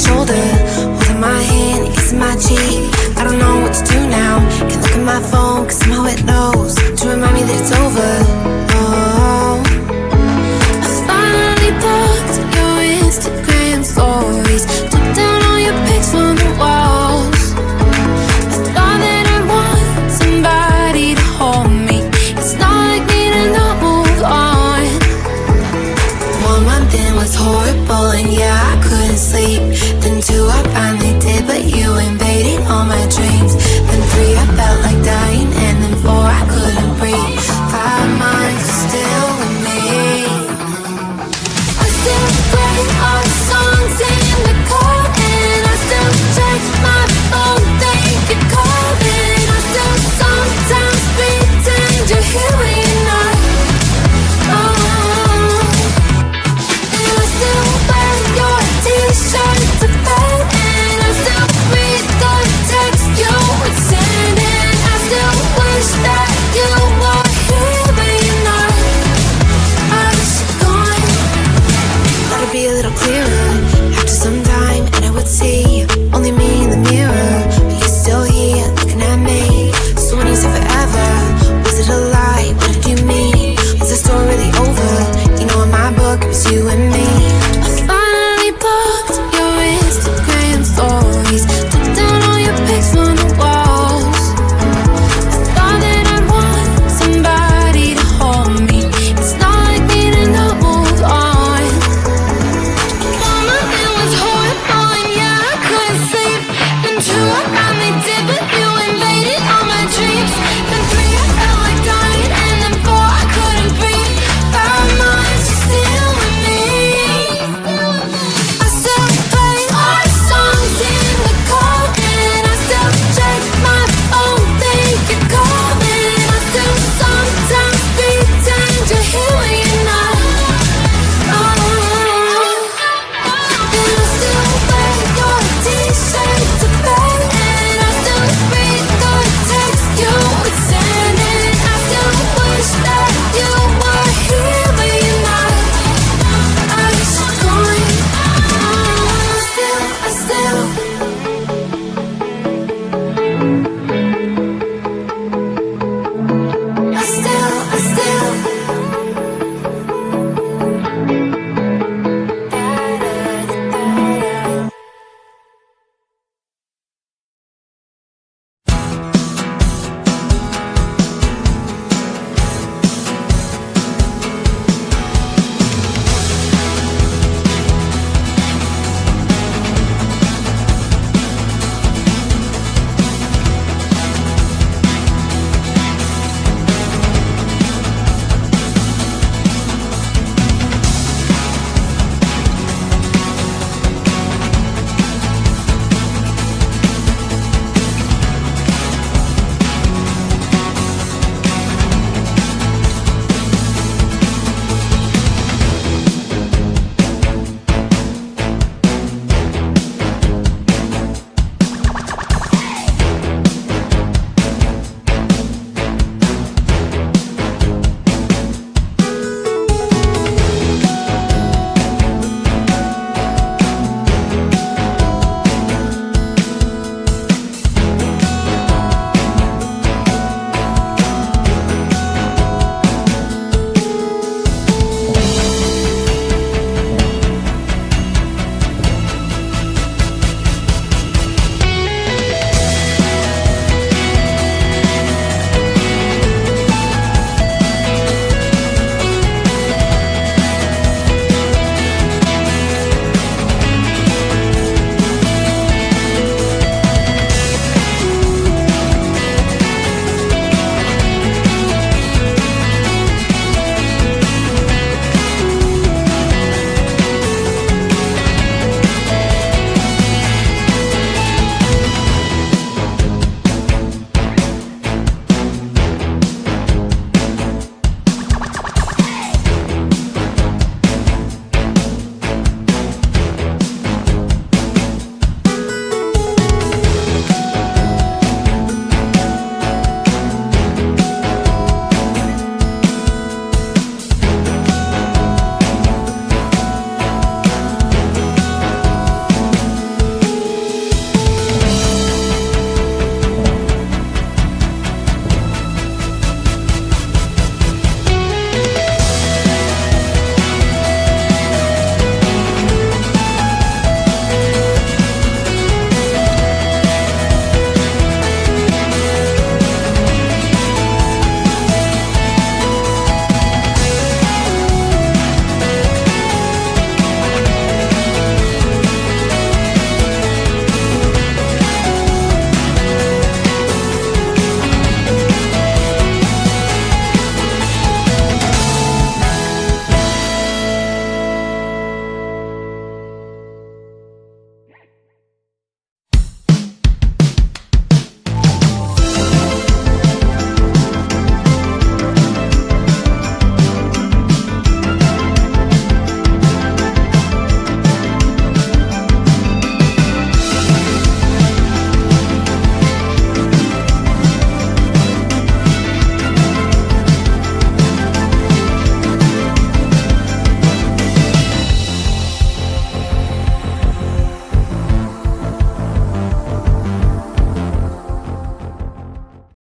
shoulder, holding my hand, kissing my cheek. I don't know what to do now. Can't look at my phone, cause somehow it knows to remind me that it's over. Oh, I finally blocked your Instagram stories, took down all your pics from the walls. I thought that I want somebody to hold me. It's not like me to not move on. 1 month in was horrible, and yeah, I couldn't sleep. Then 2, I finally did, but you invaded all my dreams. Then 3, I felt like dying, and then 4, I couldn't breathe. 5 months you're still with me. I still play our songs in the car, and I still check my phone, think you're calling. I still sometimes pretend you're here when you're not. And I still wear your t-shirt to bed, and I still read the text you would send, and I still wish that you were here but you're not. I wish you're gone. Thought it'd be a little clearer after some time, and I would see only me in the mirror, but you're still here looking at me. So when you said forever, was it a lie? What did you mean? Was the story really over? You know in my book it was you and me.